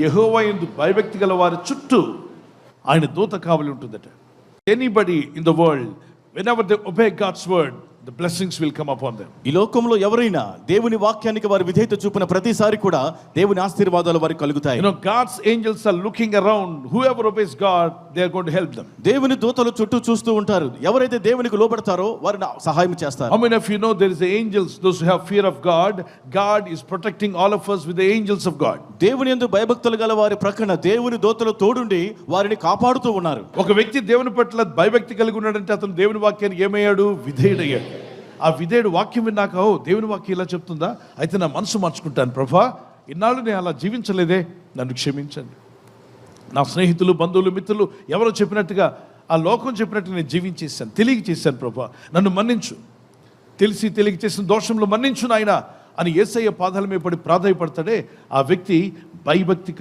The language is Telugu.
యెహోవా యందు భయభక్తి గల వారి చుట్టూ ఆయన దూత కావలి ఉంటుందట. Anybody in the world whenever they obey God's word, the blessings will come upon them. ఈ లోకంలో ఎవరైనా దేవుని వాక్యానికి వారి విధేయత చూపిన ప్రతిసారి కూడా దేవుని ఆశీర్వాదాలు వారికి కలుగుతాయి. You know, God's angels are looking around. Whoever obeys God, they are going to help them. దేవుని దూతలు చుట్టూ చూస్తూ ఉంటారు. ఎవరైతే దేవునికి లోబడతారో వారిని సహాయం చేస్తారు. How many of you know there is angels, those who have fear of God? God is protecting all of us with the angels of God. దేవుని యందు భయభక్తులు గల వారి ప్రక్కన దేవుని దూతలు తోడుండి వారిని కాపాడుతూ ఉన్నారు. ఒక వ్యక్తి దేవుని పట్ల భయభక్తి కలిగి ఉన్నాడంటే అతను దేవుని వాక్యానికి ఏమయ్యాడు? విధేయుడయ్యాడు. ఆ విధేయుడు వాక్యం విన్నాక, ఓ దేవుని వాక్యం ఇలా చెప్తుందా, అయితే నా మనసు మార్చుకుంటాను ప్రభా, ఇన్నాళ్ళు నేను అలా జీవించలేదే, నన్ను క్షమించండి. నా స్నేహితులు, బంధువులు, మిత్రులు ఎవరో చెప్పినట్టుగా, ఆ లోకం చెప్పినట్టు నేను జీవించేశాను, తెలియక చేశాను ప్రభా, నన్ను మన్నించు, తెలిసి తెలియక చేసిన దోషంలో మన్నించు నాయనా అని యేసయ్య పాదాల మీద పడి ప్రాధాయపడతాడే, ఆ వ్యక్తి భయభక్తి